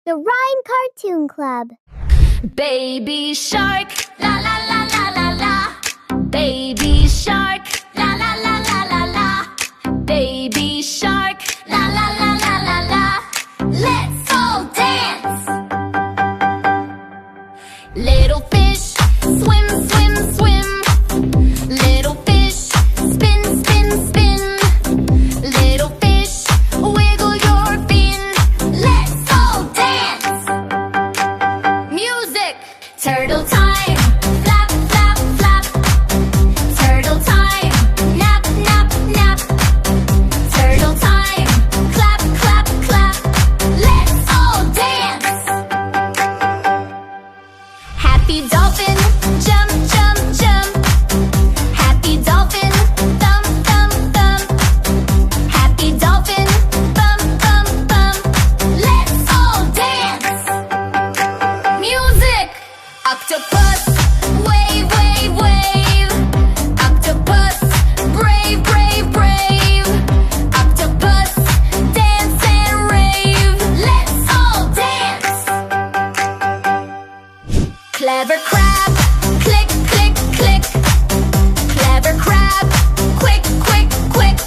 The Rhyme Cartoon Club. Baby shark, la la la la la la. Baby shark, la la la la la la. Baby shark, la la la la la la. Let's all dance. Little fish, swim, swim, swim. Little fish, spin, spin, spin. Little fish, wiggle your fin. Let's all dance. Music. Turtle time, flap, flap, flap. Turtle time, nap, nap, nap. Turtle time, clap, clap, clap. Let's all dance. Happy dolphin, jump, jump, jump. Happy dolphin, thump, thump, thump. Happy dolphin, bump, bump, bump. Let's all dance. Music. Octopus, wave, wave, wave. Octopus, brave, brave, brave. Octopus, dance and rave. Let's all dance. Clever crab, click, click, click. Clever crab, quick, quick, quick.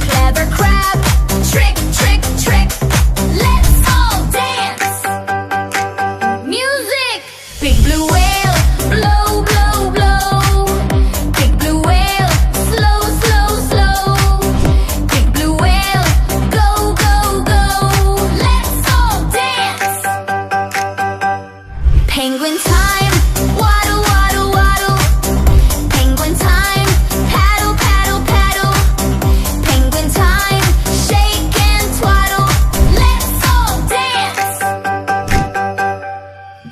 Clever crab, trick, trick, trick. Let's all dance. Music. Big blue whale, blow, blow, blow. Big blue whale, slow, slow, slow. Big blue whale, go, go, go. Let's all dance. Penguin time, waddle, waddle, waddle. Penguin time, paddle, paddle, paddle. Penguin time, shake and twaddle. Let's all dance.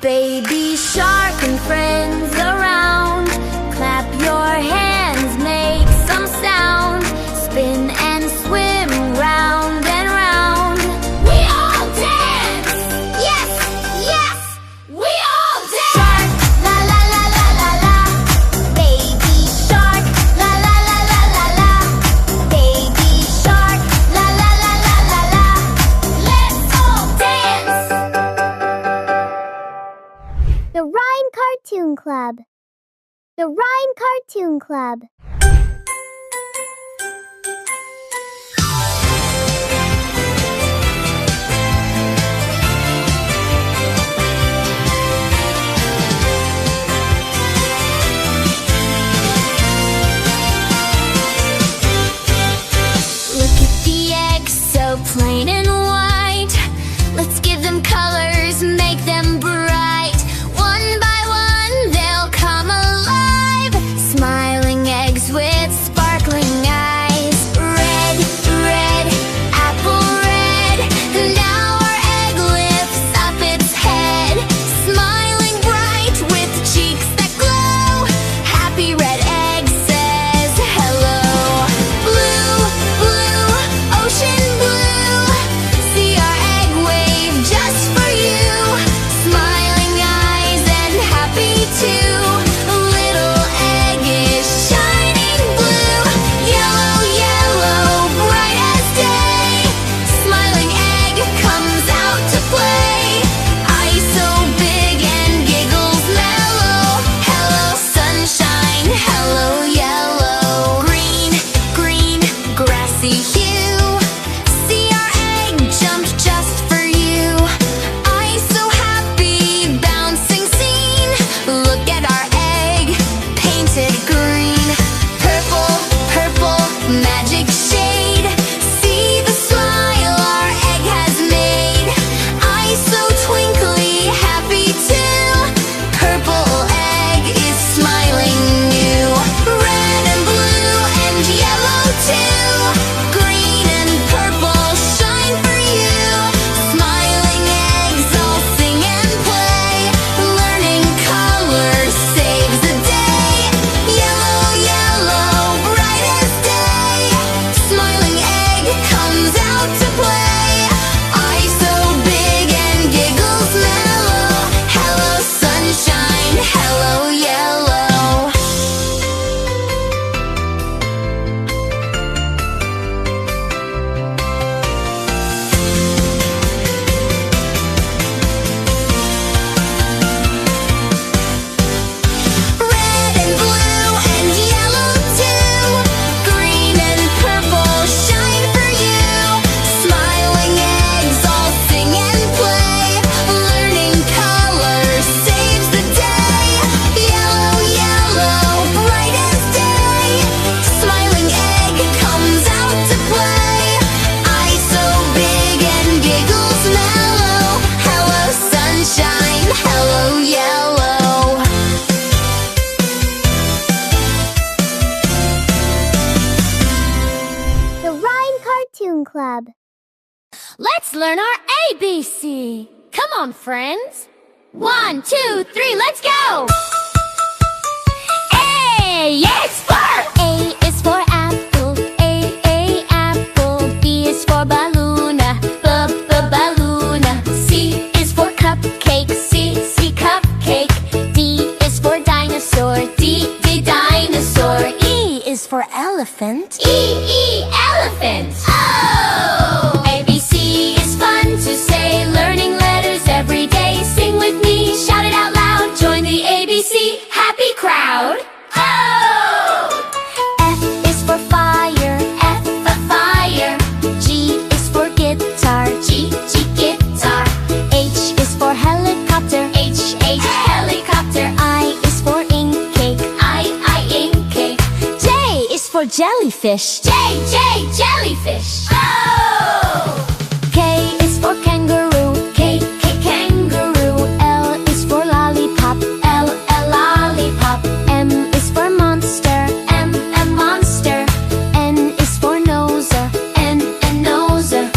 Baby shark and friends around. Clap your hands, make some sound. Spin and swim round and round. We all dance! Yes, yes, we all dance! Shark, la la la la la la. Baby shark, la la la la la la. Baby shark, la la la la la la. Let's all dance! The Rhyme Cartoon Club. The Rhyme Cartoon Club. Look at the eggs, so plain and white. Let's give them colors, make them bright. One by one, they'll come alive. Smiling eggs with sparkling eyes. Red, red, apple red. Now our egg lifts up its head. Smiling bright with cheeks that glow. Happy red egg says hello. Blue, blue, ocean blue. See our egg wave just for you. Smiling Let's learn our ABC. Come on, friends. 1, 2, 3, let's go! A, yes, for A is for apple, A, apple. B is for balloona, balloona. C is for cupcake, C, cupcake. D is for dinosaur, D, dinosaur. E is for elephant, E, elephant. Oh! ABC is fun to say, learning letters every day. Sing with me, shout it out loud, join the ABC happy crowd. Oh! F is for fire, F for fire. G is for guitar, G, guitar. H is for helicopter, H, helicopter. I is for ink cake, I, ink cake. J is for jellyfish, J, jellyfish. Oh! K is for kangaroo, K, kangaroo. L is for lollipop, L, lollipop. M is for monster, M, monster. N is for noser, N, noser.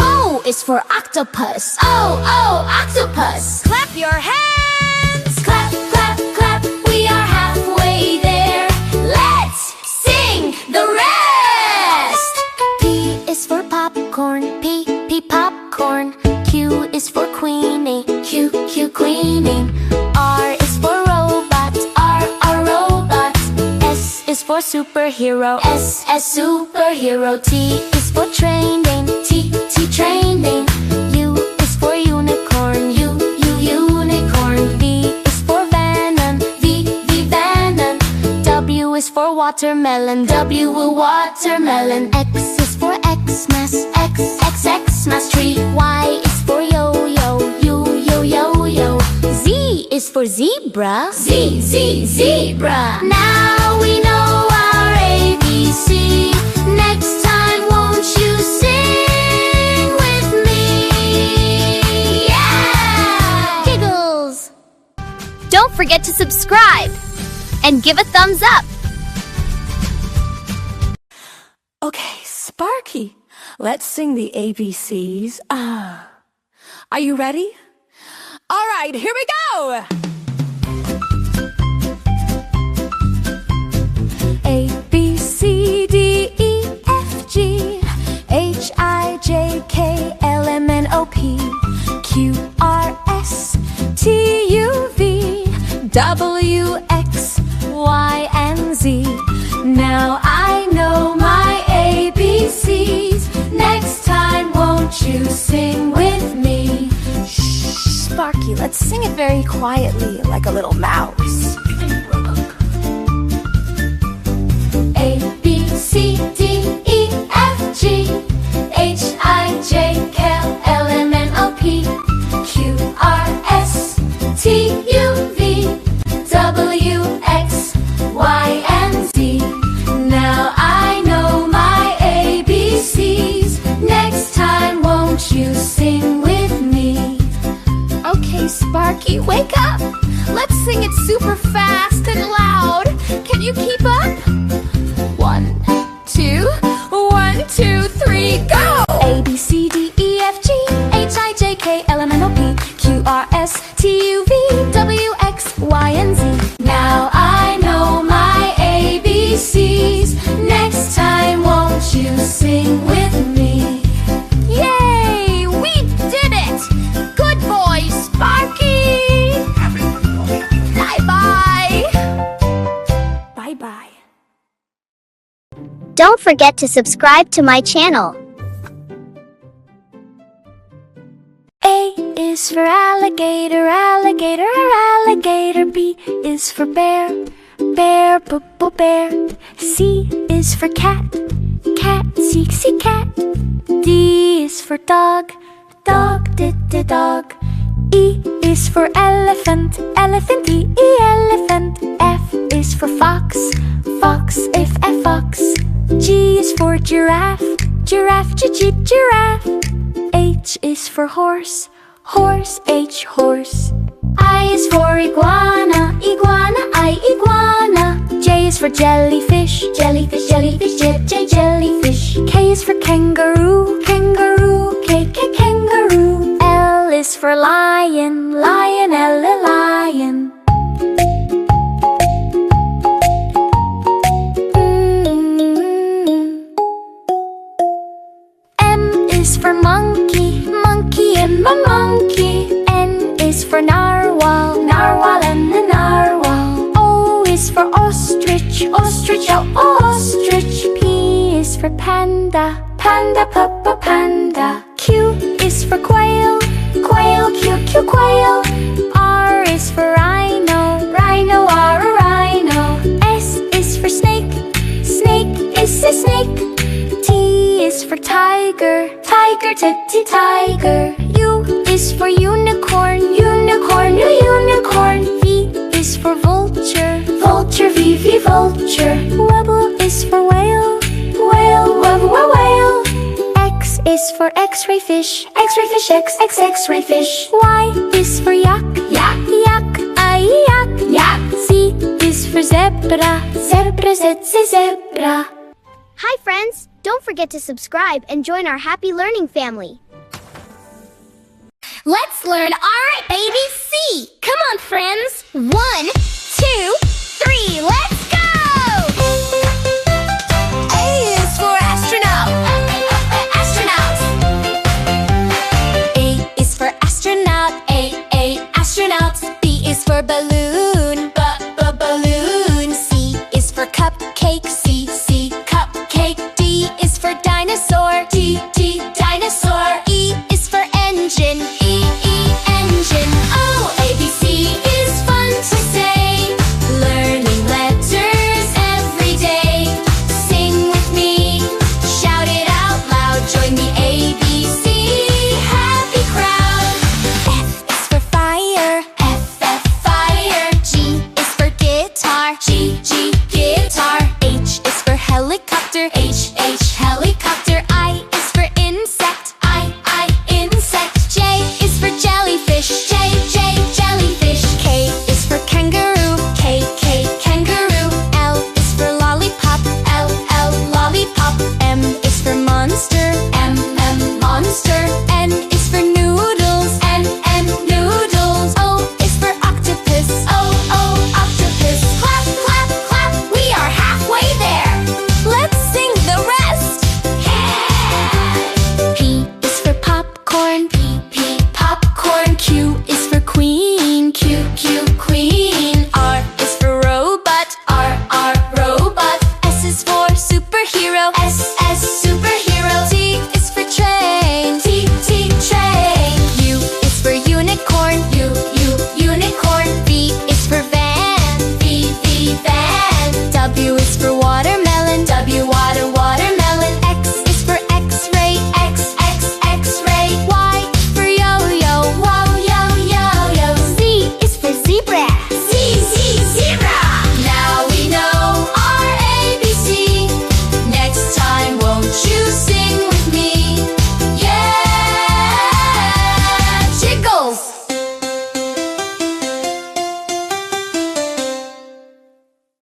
O is for octopus, O, octopus. Clap your hands! Clap, clap, clap, we are halfway there. Let's sing the rest! P is for popcorn, P, popcorn. Q is for queenie, Q, queenie. R is for robot, R, robot. S is for superhero, S, superhero. T is for training, T, training. U is for unicorn, U, unicorn. V is for venom, V, venom. W is for watermelon, W, watermelon. X is for Xmas, Xmas tree. Y is for yo-yo, yo-yo. Z is for zebra, Z, zebra. Now we know our ABC. Next time, won't you sing with me? Yeah! Giggles! Don't forget to subscribe and give a thumbs up. Okay, Sparky, let's sing the ABCs. Are you ready? All right, here we go! A, B, C, D, E, F, G, H, I, J, K, L, M, N, O, P, Q, R, S, T, U, V, W, X, Y, and Z. Now I know my ABCs. Next time, won't you sing with me? Shh, Sparky, let's sing it very quietly, like a little mouse. A, B, C, D, E, F, G, H, I, J, K, L, M, N, O, P, Q, R, S, T, U, V, W, X, Y, and Z. Now I know my ABCs. Next time, won't you sing with me? Okay, Sparky, wake up! Let's sing it super fast and loud. Can you keep up? 1, 2, 1, 2, 3, go! A, B, C, D, E, F, G, H, I, J, K, L, M, N, O, P, Q, R, S, T, U, V, W, X, Y, and Z. Now I know my ABCs. Next time, won't you sing with me? Yay! We did it! Good boy, Sparky! Bye-bye! Bye-bye. Don't forget to subscribe to my channel. A is for alligator, alligator, alligator. B is for bear, bear, bear. C is for cat, cat, see, cat. D is for dog, dog, dog. E is for elephant, elephant, elephant. F is for fox, fox, fox. G is for giraffe, giraffe, giraffe. H is for horse, horse, horse. I I is for iguana, iguana, I iguana. J is for jellyfish, jellyfish, jellyfish, J, jellyfish. K is for kangaroo, kangaroo, K, kangaroo. L is for lion, lion, L, lion. M is for monkey, monkey, M, a monkey. N is for narwhal, narwhal, and the narwhal. O is for ostrich, ostrich, O, ostrich. P is for panda, panda, papa, panda. Q is for quail, quail, Q, quail. R is for rhino, rhino, R, rhino. S is for snake, snake, S, a snake. T is for tiger, tiger, tiger. U is for unicorn, unicorn, unicorn. V is for vulture, vulture, V, vulture. W is for whale, whale, whale. X is for x-ray fish, x-ray fish, X-ray fish. Y is for yak, yak, yak, I, yak, yak. Z is for zebra, zebra, Z, zebra. Hi friends, don't forget to subscribe and join our happy learning family. Let's learn R-A-B-C. Come on, friends. 1, 2, 3, let's go! A is for astronaut. Astronauts. A is for astronaut. A, astronauts. B is for balloon.